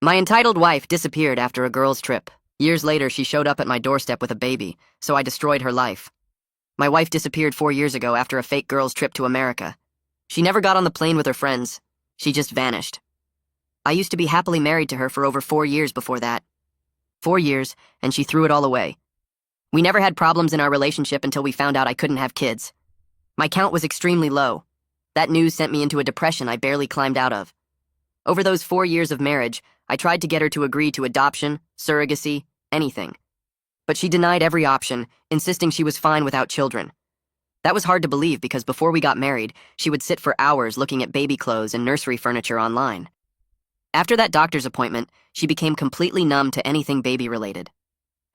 My entitled wife disappeared after a girls' trip. Years later, she showed up at my doorstep with a baby, so I destroyed her life. My wife disappeared 4 years ago after a fake girls' trip to America. She never got on the plane with her friends. She just vanished. I used to be happily married to her for over 4 years before that. 4 years, and she threw it all away. We never had problems in our relationship until we found out I couldn't have kids. My count was extremely low. That news sent me into a depression I barely climbed out of. Over those 4 years of marriage, I tried to get her to agree to adoption, surrogacy, anything. But she denied every option, insisting she was fine without children. That was hard to believe because before we got married, she would sit for hours looking at baby clothes and nursery furniture online. After that doctor's appointment, she became completely numb to anything baby-related.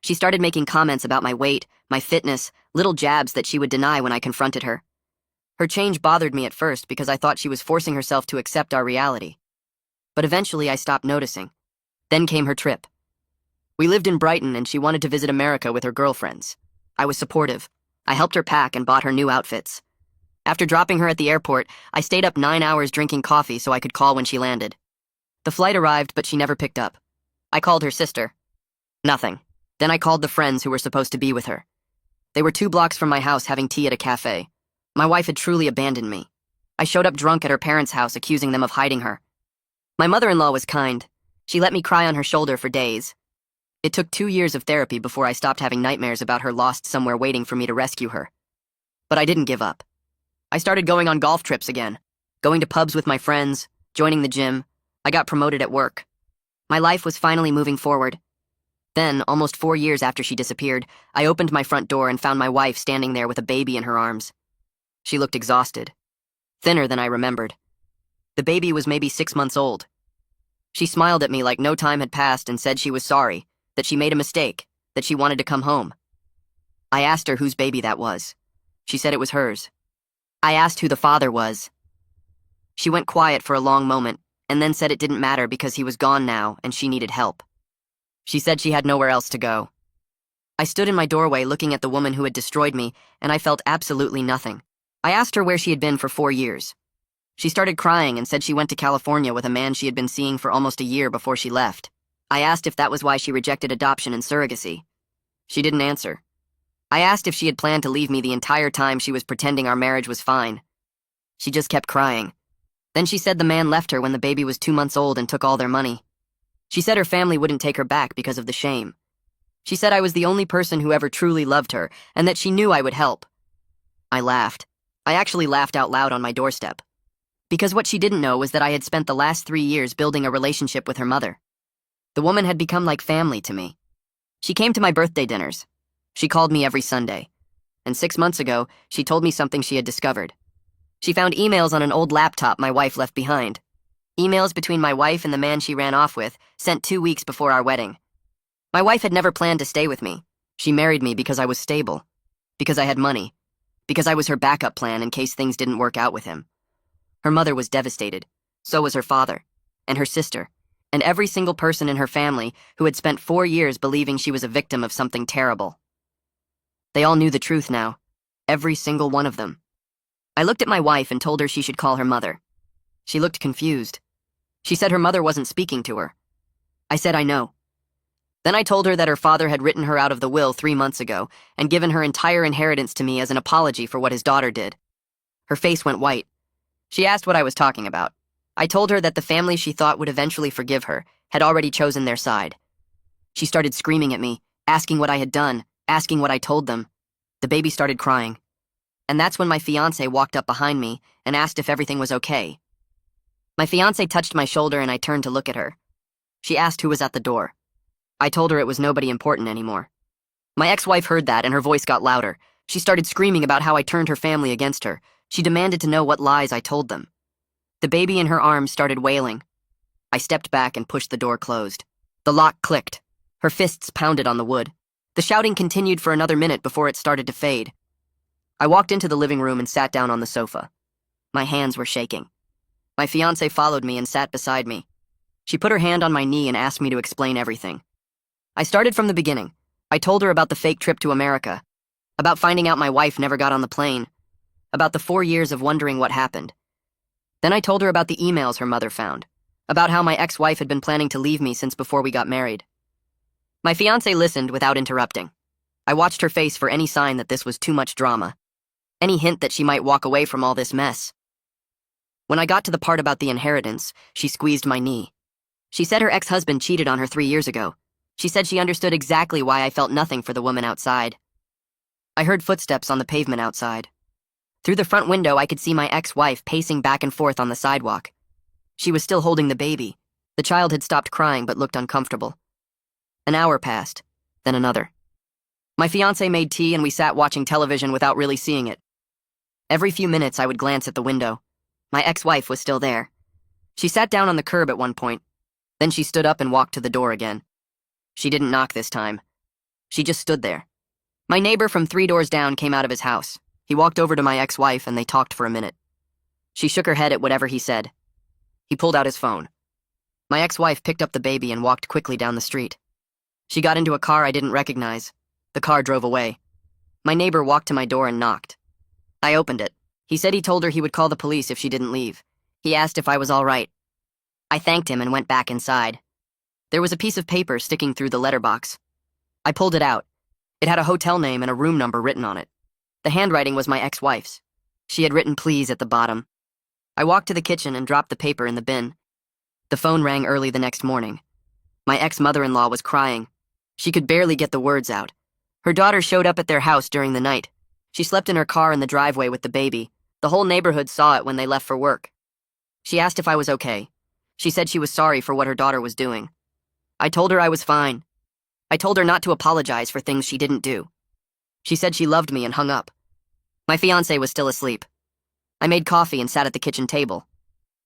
She started making comments about my weight, my fitness, little jabs that she would deny when I confronted her. Her change bothered me at first because I thought she was forcing herself to accept our reality. But eventually I stopped noticing. Then came her trip. We lived in Brighton and she wanted to visit America with her girlfriends. I was supportive. I helped her pack and bought her new outfits. After dropping her at the airport, I stayed up 9 hours drinking coffee so I could call when she landed. The flight arrived, but she never picked up. I called her sister. Nothing. Then I called the friends who were supposed to be with her. They were 2 blocks from my house having tea at a cafe. My wife had truly abandoned me. I showed up drunk at her parents' house, accusing them of hiding her. My mother-in-law was kind. She let me cry on her shoulder for days. It took 2 years of therapy before I stopped having nightmares about her lost somewhere waiting for me to rescue her. But I didn't give up. I started going on golf trips again, going to pubs with my friends, joining the gym. I got promoted at work. My life was finally moving forward. Then, almost 4 years after she disappeared, I opened my front door and found my wife standing there with a baby in her arms. She looked exhausted, thinner than I remembered. The baby was maybe 6 months old. She smiled at me like no time had passed and said she was sorry, that she made a mistake, that she wanted to come home. I asked her whose baby that was. She said it was hers. I asked who the father was. She went quiet for a long moment, and then said it didn't matter because he was gone now and she needed help. She said she had nowhere else to go. I stood in my doorway looking at the woman who had destroyed me, and I felt absolutely nothing. I asked her where she had been for 4 years. She started crying and said she went to California with a man she had been seeing for almost a year before she left. I asked if that was why she rejected adoption and surrogacy. She didn't answer. I asked if she had planned to leave me the entire time she was pretending our marriage was fine. She just kept crying. Then she said the man left her when the baby was 2 months old and took all their money. She said her family wouldn't take her back because of the shame. She said I was the only person who ever truly loved her and that she knew I would help. I laughed. I actually laughed out loud on my doorstep. Because what she didn't know was that I had spent the last 3 years building a relationship with her mother. The woman had become like family to me. She came to my birthday dinners. She called me every Sunday. And 6 months ago, she told me something she had discovered. She found emails on an old laptop my wife left behind. Emails between my wife and the man she ran off with, sent 2 weeks before our wedding. My wife had never planned to stay with me. She married me because I was stable, because I had money, because I was her backup plan in case things didn't work out with him. Her mother was devastated. So was her father, and her sister, and every single person in her family who had spent 4 years believing she was a victim of something terrible. They all knew the truth now, every single one of them. I looked at my wife and told her she should call her mother. She looked confused. She said her mother wasn't speaking to her. I said I know. Then I told her that her father had written her out of the will 3 months ago and given her entire inheritance to me as an apology for what his daughter did. Her face went white. She asked what I was talking about. I told her that the family she thought would eventually forgive her had already chosen their side. She started screaming at me, asking what I had done, asking what I told them. The baby started crying. And that's when my fiancé walked up behind me and asked if everything was okay. My fiancé touched my shoulder and I turned to look at her. She asked who was at the door. I told her it was nobody important anymore. My ex-wife heard that and her voice got louder. She started screaming about how I turned her family against her. She demanded to know what lies I told them. The baby in her arms started wailing. I stepped back and pushed the door closed. The lock clicked. Her fists pounded on the wood. The shouting continued for another minute before it started to fade. I walked into the living room and sat down on the sofa. My hands were shaking. My fiancé followed me and sat beside me. She put her hand on my knee and asked me to explain everything. I started from the beginning. I told her about the fake trip to America, about finding out my wife never got on the plane, about the 4 years of wondering what happened. Then I told her about the emails her mother found, about how my ex-wife had been planning to leave me since before we got married. My fiancé listened without interrupting. I watched her face for any sign that this was too much drama, any hint that she might walk away from all this mess. When I got to the part about the inheritance, she squeezed my knee. She said her ex-husband cheated on her 3 years ago. She said she understood exactly why I felt nothing for the woman outside. I heard footsteps on the pavement outside. Through the front window, I could see my ex-wife pacing back and forth on the sidewalk. She was still holding the baby. The child had stopped crying but looked uncomfortable. An hour passed, then another. My fiancé made tea and we sat watching television without really seeing it. Every few minutes, I would glance at the window. My ex-wife was still there. She sat down on the curb at one point. Then she stood up and walked to the door again. She didn't knock this time. She just stood there. My neighbor from 3 doors down came out of his house. He walked over to my ex-wife and they talked for a minute. She shook her head at whatever he said. He pulled out his phone. My ex-wife picked up the baby and walked quickly down the street. She got into a car I didn't recognize. The car drove away. My neighbor walked to my door and knocked. I opened it. He said he told her he would call the police if she didn't leave. He asked if I was all right. I thanked him and went back inside. There was a piece of paper sticking through the letterbox. I pulled it out. It had a hotel name and a room number written on it. The handwriting was my ex-wife's. She had written please at the bottom. I walked to the kitchen and dropped the paper in the bin. The phone rang early the next morning. My ex-mother-in-law was crying. She could barely get the words out. Her daughter showed up at their house during the night. She slept in her car in the driveway with the baby. The whole neighborhood saw it when they left for work. She asked if I was okay. She said she was sorry for what her daughter was doing. I told her I was fine. I told her not to apologize for things she didn't do. She said she loved me and hung up. My fiancé was still asleep. I made coffee and sat at the kitchen table.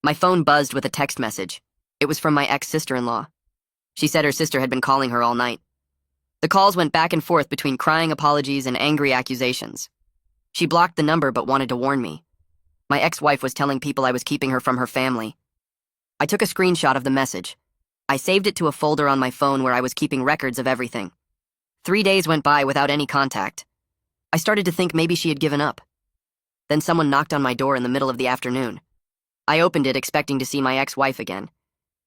My phone buzzed with a text message. It was from my ex-sister-in-law. She said her sister had been calling her all night. The calls went back and forth between crying apologies and angry accusations. She blocked the number but wanted to warn me. My ex-wife was telling people I was keeping her from her family. I took a screenshot of the message. I saved it to a folder on my phone where I was keeping records of everything. 3 days went by without any contact. I started to think maybe she had given up. Then someone knocked on my door in the middle of the afternoon. I opened it expecting to see my ex-wife again.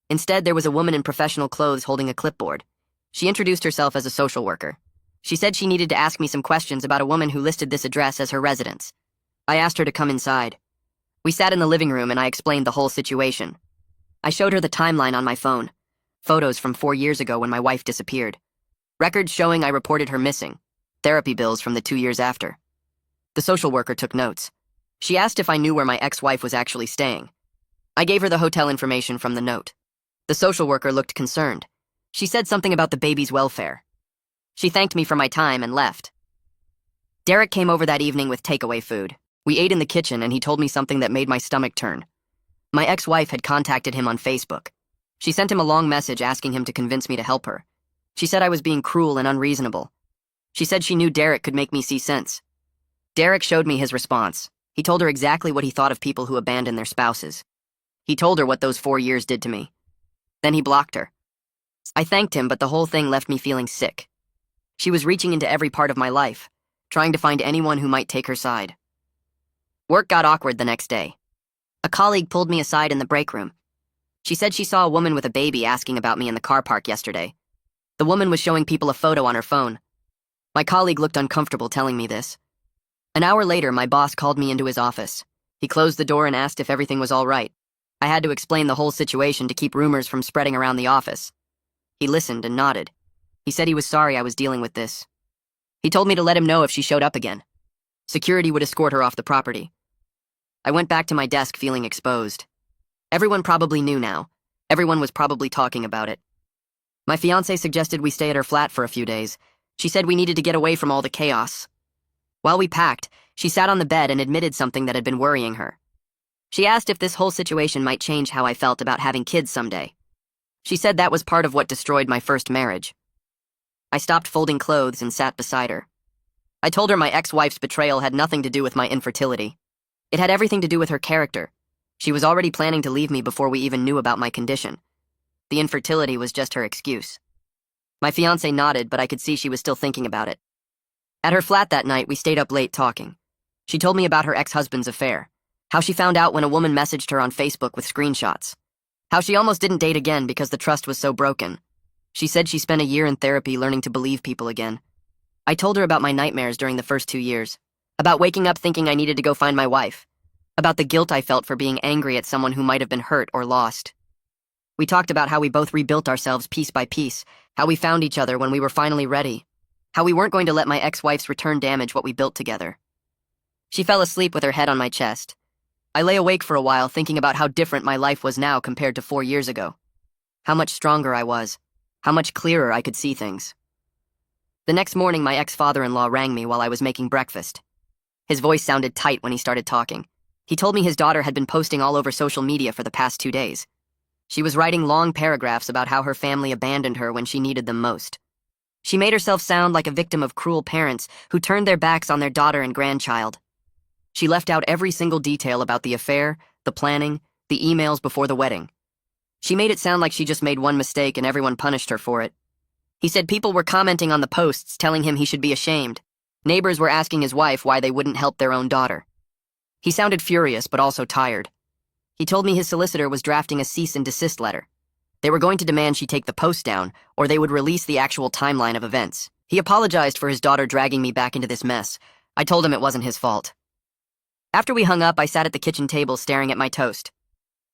Instead, there was a woman in professional clothes holding a clipboard. She introduced herself as a social worker. She said she needed to ask me some questions about a woman who listed this address as her residence. I asked her to come inside. We sat in the living room and I explained the whole situation. I showed her the timeline on my phone. Photos from 4 years ago when my wife disappeared. Records showing I reported her missing. Therapy bills from the 2 years after. The social worker took notes. She asked if I knew where my ex-wife was actually staying. I gave her the hotel information from the note. The social worker looked concerned. She said something about the baby's welfare. She thanked me for my time and left. Derek came over that evening with takeaway food. We ate in the kitchen and he told me something that made my stomach turn. My ex-wife had contacted him on Facebook. She sent him a long message asking him to convince me to help her. She said I was being cruel and unreasonable. She said she knew Derek could make me see sense. Derek showed me his response. He told her exactly what he thought of people who abandon their spouses. He told her what those 4 years did to me. Then he blocked her. I thanked him, but the whole thing left me feeling sick. She was reaching into every part of my life, trying to find anyone who might take her side. Work got awkward the next day. A colleague pulled me aside in the break room. She said she saw a woman with a baby asking about me in the car park yesterday. The woman was showing people a photo on her phone. My colleague looked uncomfortable telling me this. An hour later, my boss called me into his office. He closed the door and asked if everything was all right. I had to explain the whole situation to keep rumors from spreading around the office. He listened and nodded. He said he was sorry I was dealing with this. He told me to let him know if she showed up again. Security would escort her off the property. I went back to my desk feeling exposed. Everyone probably knew now. Everyone was probably talking about it. My fiancé suggested we stay at her flat for a few days. She said we needed to get away from all the chaos. While we packed, she sat on the bed and admitted something that had been worrying her. She asked if this whole situation might change how I felt about having kids someday. She said that was part of what destroyed my first marriage. I stopped folding clothes and sat beside her. I told her my ex-wife's betrayal had nothing to do with my infertility. It had everything to do with her character. She was already planning to leave me before we even knew about my condition. The infertility was just her excuse. My fiancé nodded, but I could see she was still thinking about it. At her flat that night, we stayed up late talking. She told me about her ex-husband's affair, how she found out when a woman messaged her on Facebook with screenshots. How she almost didn't date again because the trust was so broken. She said she spent a year in therapy learning to believe people again. I told her about my nightmares during the first 2 years, about waking up thinking I needed to go find my wife, about the guilt I felt for being angry at someone who might have been hurt or lost. We talked about how we both rebuilt ourselves piece by piece, how we found each other when we were finally ready, how we weren't going to let my ex-wife's return damage what we built together. She fell asleep with her head on my chest. I lay awake for a while thinking about how different my life was now compared to 4 years ago. How much stronger I was. How much clearer I could see things. The next morning, my ex-father-in-law rang me while I was making breakfast. His voice sounded tight when he started talking. He told me his daughter had been posting all over social media for the past 2 days. She was writing long paragraphs about how her family abandoned her when she needed them most. She made herself sound like a victim of cruel parents who turned their backs on their daughter and grandchild. She left out every single detail about the affair, the planning, the emails before the wedding. She made it sound like she just made one mistake and everyone punished her for it. He said people were commenting on the posts telling him he should be ashamed. Neighbors were asking his wife why they wouldn't help their own daughter. He sounded furious but also tired. He told me his solicitor was drafting a cease and desist letter. They were going to demand she take the post down, or they would release the actual timeline of events. He apologized for his daughter dragging me back into this mess. I told him it wasn't his fault. After we hung up, I sat at the kitchen table staring at my toast.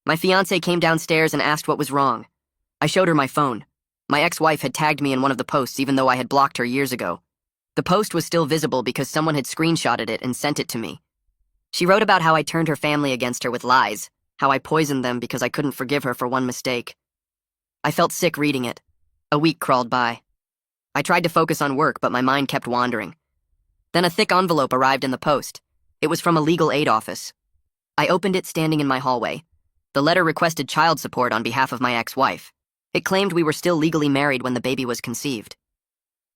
My fiancé came downstairs and asked what was wrong. I showed her my phone. My ex-wife had tagged me in one of the posts even though I had blocked her years ago. The post was still visible because someone had screenshotted it and sent it to me. She wrote about how I turned her family against her with lies, how I poisoned them because I couldn't forgive her for one mistake. I felt sick reading it. A week crawled by. I tried to focus on work, but my mind kept wandering. Then a thick envelope arrived in the post. It was from a legal aid office. I opened it standing in my hallway. The letter requested child support on behalf of my ex-wife. It claimed we were still legally married when the baby was conceived.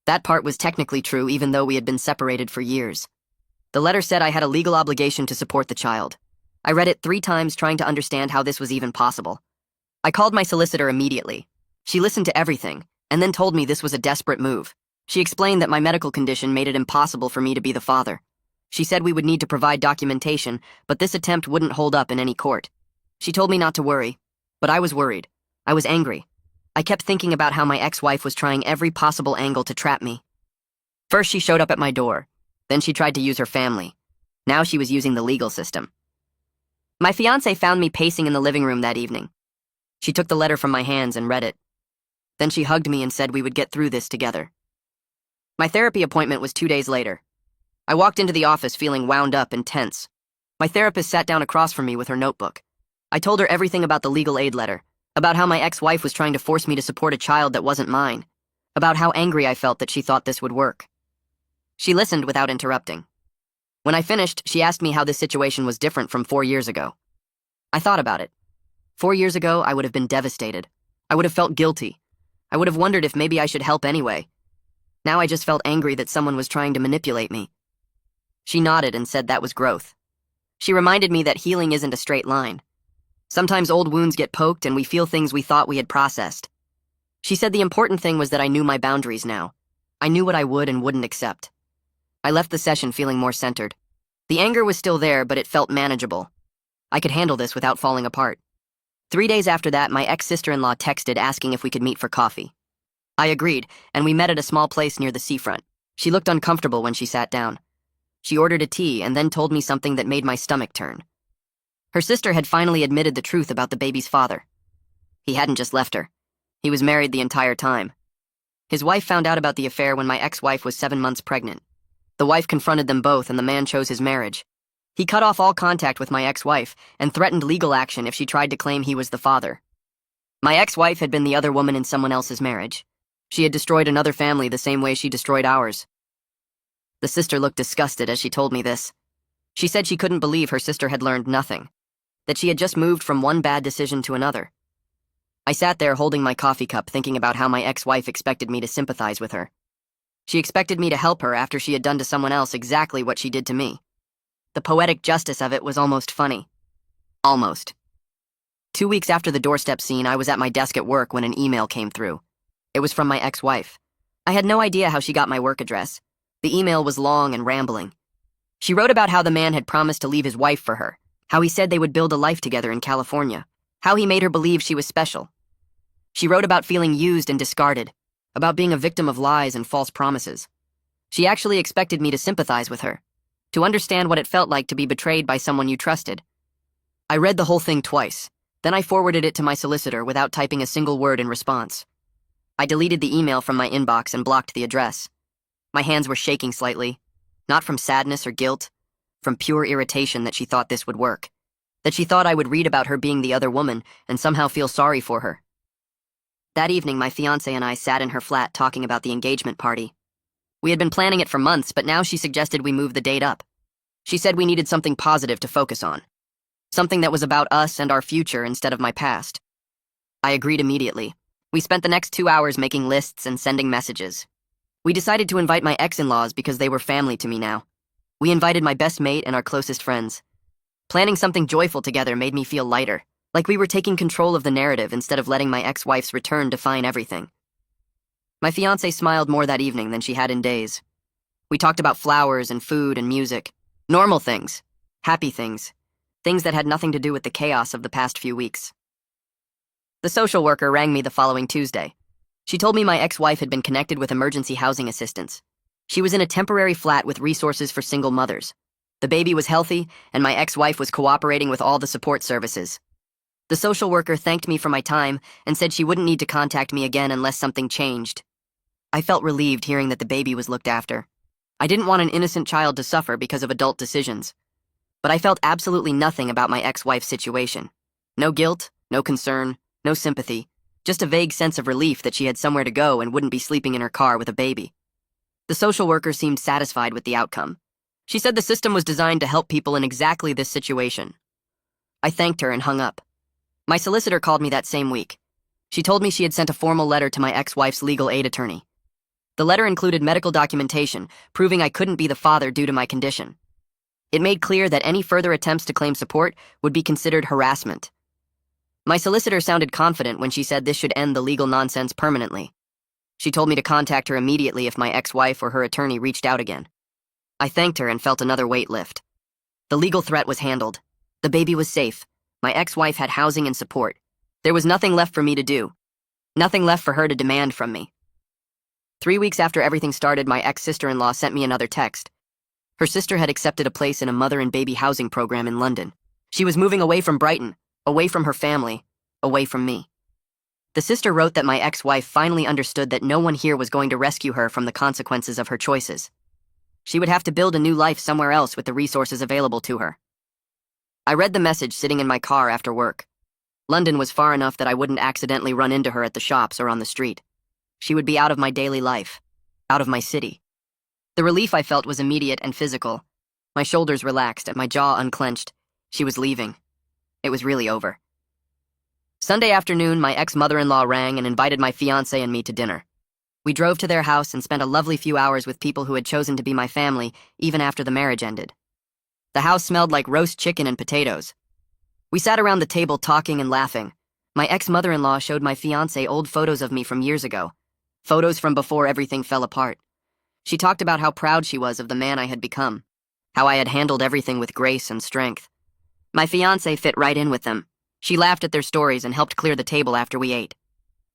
That part was technically true even though we had been separated for years. The letter said I had a legal obligation to support the child. I read it 3 times trying to understand how this was even possible. I called my solicitor immediately. She listened to everything, and then told me this was a desperate move. She explained that my medical condition made it impossible for me to be the father. She said we would need to provide documentation, but this attempt wouldn't hold up in any court. She told me not to worry, but I was worried. I was angry. I kept thinking about how my ex-wife was trying every possible angle to trap me. First, she showed up at my door. Then she tried to use her family. Now she was using the legal system. My fiancé found me pacing in the living room that evening. She took the letter from my hands and read it. Then she hugged me and said we would get through this together. My therapy appointment was 2 days later. I walked into the office feeling wound up and tense. My therapist sat down across from me with her notebook. I told her everything about the legal aid letter, about how my ex-wife was trying to force me to support a child that wasn't mine, about how angry I felt that she thought this would work. She listened without interrupting. When I finished, she asked me how this situation was different from 4 years ago. I thought about it. 4 years ago, I would have been devastated. I would have felt guilty. I would have wondered if maybe I should help anyway. Now I just felt angry that someone was trying to manipulate me. She nodded and said that was growth. She reminded me that healing isn't a straight line. Sometimes old wounds get poked and we feel things we thought we had processed. She said the important thing was that I knew my boundaries now. I knew what I would and wouldn't accept. I left the session feeling more centered. The anger was still there, but it felt manageable. I could handle this without falling apart. 3 days after that, my ex-sister-in-law texted asking if we could meet for coffee. I agreed, and we met at a small place near the seafront. She looked uncomfortable when she sat down. She ordered a tea and then told me something that made my stomach turn. Her sister had finally admitted the truth about the baby's father. He hadn't just left her. He was married the entire time. His wife found out about the affair when my ex-wife was 7 months pregnant. The wife confronted them both and the man chose his marriage. He cut off all contact with my ex-wife and threatened legal action if she tried to claim he was the father. My ex-wife had been the other woman in someone else's marriage. She had destroyed another family the same way she destroyed ours. The sister looked disgusted as she told me this. She said she couldn't believe her sister had learned nothing, that she had just moved from one bad decision to another. I sat there holding my coffee cup thinking about how my ex-wife expected me to sympathize with her. She expected me to help her after she had done to someone else exactly what she did to me. The poetic justice of it was almost funny. Almost. 2 weeks after the doorstep scene, I was at my desk at work when an email came through. It was from my ex-wife. I had no idea how she got my work address. The email was long and rambling. She wrote about how the man had promised to leave his wife for her, how he said they would build a life together in California. how he made her believe she was special. She wrote about feeling used and discarded, about being a victim of lies and false promises. She actually expected me to sympathize with her, to understand what it felt like to be betrayed by someone you trusted. I read the whole thing twice, then I forwarded it to my solicitor without typing a single word in response. I deleted the email from my inbox and blocked the address. My hands were shaking slightly, not from sadness or guilt, from pure irritation that she thought this would work, that she thought I would read about her being the other woman and somehow feel sorry for her. That evening, my fiancé and I sat in her flat talking about the engagement party. We had been planning it for months, but now she suggested we move the date up. She said we needed something positive to focus on, something that was about us and our future instead of my past. I agreed immediately. We spent the next 2 hours making lists and sending messages. We decided to invite my ex-in-laws because they were family to me now. We invited my best mate and our closest friends. Planning something joyful together made me feel lighter, like we were taking control of the narrative instead of letting my ex-wife's return define everything. My fiancé smiled more that evening than she had in days. We talked about flowers and food and music, normal things, happy things, things that had nothing to do with the chaos of the past few weeks. The social worker rang me the following Tuesday. She told me my ex-wife had been connected with emergency housing assistance. She was in a temporary flat with resources for single mothers. The baby was healthy, and my ex-wife was cooperating with all the support services. The social worker thanked me for my time and said she wouldn't need to contact me again unless something changed. I felt relieved hearing that the baby was looked after. I didn't want an innocent child to suffer because of adult decisions. But I felt absolutely nothing about my ex-wife's situation. No guilt, no concern, no sympathy. Just a vague sense of relief that she had somewhere to go and wouldn't be sleeping in her car with a baby. The social worker seemed satisfied with the outcome. She said the system was designed to help people in exactly this situation. I thanked her and hung up. My solicitor called me that same week. She told me she had sent a formal letter to my ex-wife's legal aid attorney. The letter included medical documentation proving I couldn't be the father due to my condition. It made clear that any further attempts to claim support would be considered harassment. My solicitor sounded confident when she said this should end the legal nonsense permanently. She told me to contact her immediately if my ex-wife or her attorney reached out again. I thanked her and felt another weight lift. The legal threat was handled. The baby was safe. My ex-wife had housing and support. There was nothing left for me to do. Nothing left for her to demand from me. 3 weeks after everything started, my ex-sister-in-law sent me another text. Her sister had accepted a place in a mother and baby housing program in London. She was moving away from Brighton, away from her family, away from me. The sister wrote that my ex-wife finally understood that no one here was going to rescue her from the consequences of her choices. She would have to build a new life somewhere else with the resources available to her. I read the message sitting in my car after work. London was far enough that I wouldn't accidentally run into her at the shops or on the street. She would be out of my daily life, out of my city. The relief I felt was immediate and physical. My shoulders relaxed and my jaw unclenched. She was leaving. It was really over. Sunday afternoon, my ex-mother-in-law rang and invited my fiancé and me to dinner. We drove to their house and spent a lovely few hours with people who had chosen to be my family even after the marriage ended. The house smelled like roast chicken and potatoes. We sat around the table talking and laughing. My ex-mother-in-law showed my fiancé old photos of me from years ago, photos from before everything fell apart. She talked about how proud she was of the man I had become, how I had handled everything with grace and strength. My fiancé fit right in with them. She laughed at their stories and helped clear the table after we ate.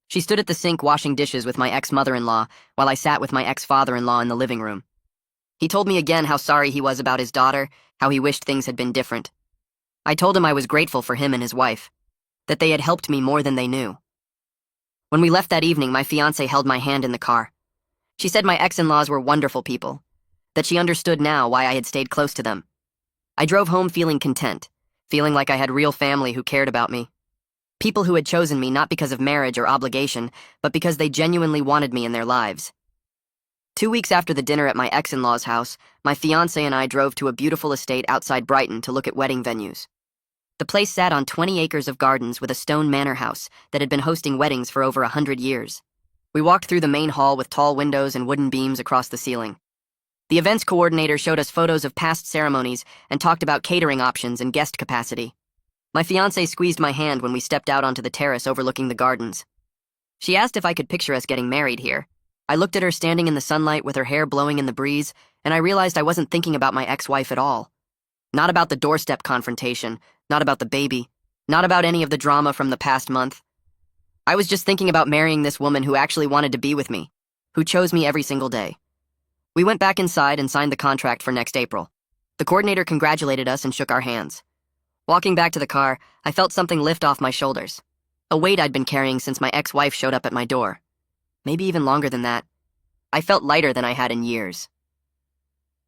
She stood at the sink washing dishes with my ex-mother-in-law while I sat with my ex-father-in-law in the living room. He told me again how sorry he was about his daughter, how he wished things had been different. I told him I was grateful for him and his wife, that they had helped me more than they knew. When we left that evening, my fiancé held my hand in the car. She said my ex-in-laws were wonderful people, that she understood now why I had stayed close to them. I drove home feeling content, feeling like I had real family who cared about me. People who had chosen me not because of marriage or obligation, but because they genuinely wanted me in their lives. 2 weeks after the dinner at my ex-in-law's house, my fiancé and I drove to a beautiful estate outside Brighton to look at wedding venues. The place sat on 20 acres of gardens with a stone manor house that had been hosting weddings for over 100 years. We walked through the main hall with tall windows and wooden beams across the ceiling. The events coordinator showed us photos of past ceremonies and talked about catering options and guest capacity. My fiancé squeezed my hand when we stepped out onto the terrace overlooking the gardens. She asked if I could picture us getting married here. I looked at her standing in the sunlight with her hair blowing in the breeze, and I realized I wasn't thinking about my ex-wife at all. Not about the doorstep confrontation, not about the baby, Not about any of the drama from the past month. I was just thinking about marrying this woman who actually wanted to be with me, who chose me every single day. We went back inside and signed the contract for next April. The coordinator congratulated us and shook our hands. Walking back to the car, I felt something lift off my shoulders. A weight I'd been carrying since my ex-wife showed up at my door. Maybe even longer than that. I felt lighter than I had in years.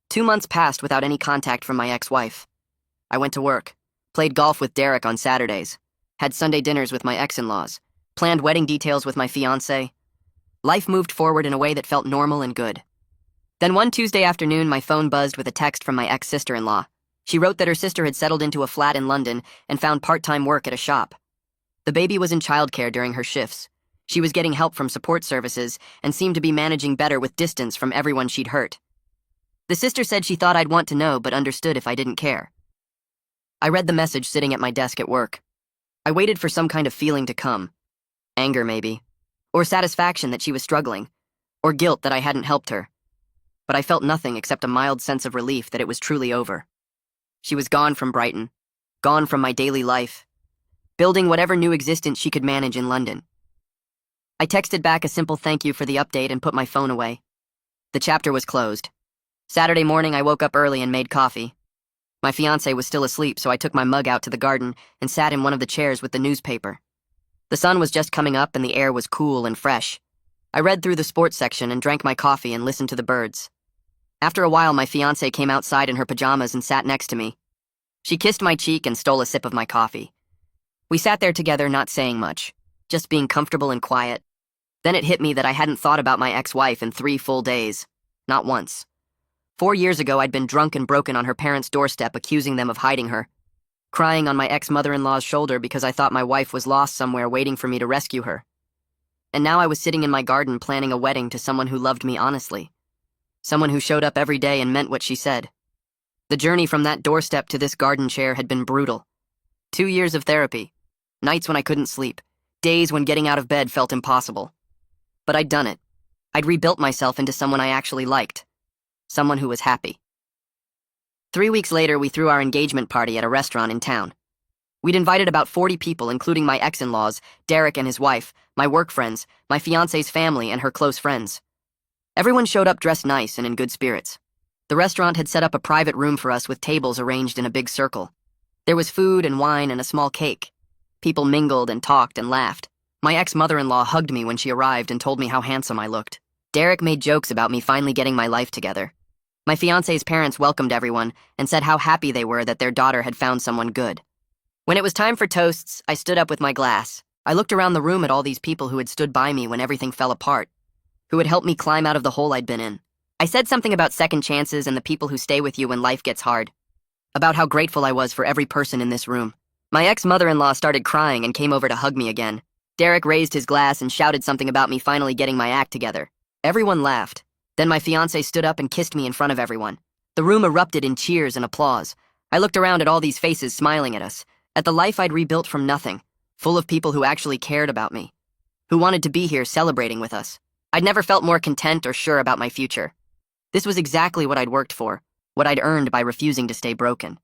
2 months passed without any contact from my ex-wife. I went to work, played golf with Derek on Saturdays, had Sunday dinners with my ex-in-laws, planned wedding details with my fiancé. Life moved forward in a way that felt normal and good. Then one Tuesday afternoon, my phone buzzed with a text from my ex-sister-in-law. She wrote that her sister had settled into a flat in London and found part-time work at a shop. The baby was in childcare during her shifts. She was getting help from support services and seemed to be managing better with distance from everyone she'd hurt. The sister said she thought I'd want to know but understood if I didn't care. I read the message sitting at my desk at work. I waited for some kind of feeling to come. Anger, maybe. Or satisfaction that she was struggling. Or guilt that I hadn't helped her. But I felt nothing except a mild sense of relief that it was truly over. She was gone from Brighton. Gone from my daily life. Building whatever new existence she could manage in London. I texted back a simple thank you for the update and put my phone away. The chapter was closed. Saturday morning, I woke up early and made coffee. My fiancé was still asleep, so I took my mug out to the garden and sat in one of the chairs with the newspaper. The sun was just coming up and the air was cool and fresh. I read through the sports section and drank my coffee and listened to the birds. After a while, my fiancé came outside in her pajamas and sat next to me. She kissed my cheek and stole a sip of my coffee. We sat there together, not saying much, just being comfortable and quiet. Then it hit me that I hadn't thought about my ex-wife in 3 full days. Not once. 4 years ago, I'd been drunk and broken on her parents' doorstep, accusing them of hiding her. Crying on my ex-mother-in-law's shoulder because I thought my wife was lost somewhere waiting for me to rescue her. And now I was sitting in my garden planning a wedding to someone who loved me honestly. Someone who showed up every day and meant what she said. The journey from that doorstep to this garden chair had been brutal. 2 years of therapy. Nights when I couldn't sleep. Days when getting out of bed felt impossible. But I'd done it. I'd rebuilt myself into someone I actually liked. Someone who was happy. 3 weeks later, we threw our engagement party at a restaurant in town. We'd invited about 40 people, including my ex-in-laws, Derek and his wife, my work friends, my fiancé's family, and her close friends. Everyone showed up dressed nice and in good spirits. The restaurant had set up a private room for us with tables arranged in a big circle. There was food and wine and a small cake. People mingled and talked and laughed. My ex-mother-in-law hugged me when she arrived and told me how handsome I looked. Derek made jokes about me finally getting my life together. My fiancé's parents welcomed everyone and said how happy they were that their daughter had found someone good. When it was time for toasts, I stood up with my glass. I looked around the room at all these people who had stood by me when everything fell apart, who had helped me climb out of the hole I'd been in. I said something about second chances and the people who stay with you when life gets hard. About how grateful I was for every person in this room. My ex-mother-in-law started crying and came over to hug me again. Derek raised his glass and shouted something about me finally getting my act together. Everyone laughed. Then my fiancé stood up and kissed me in front of everyone. The room erupted in cheers and applause. I looked around at all these faces smiling at us, at the life I'd rebuilt from nothing, full of people who actually cared about me, who wanted to be here celebrating with us. I'd never felt more content or sure about my future. This was exactly what I'd worked for, what I'd earned by refusing to stay broken.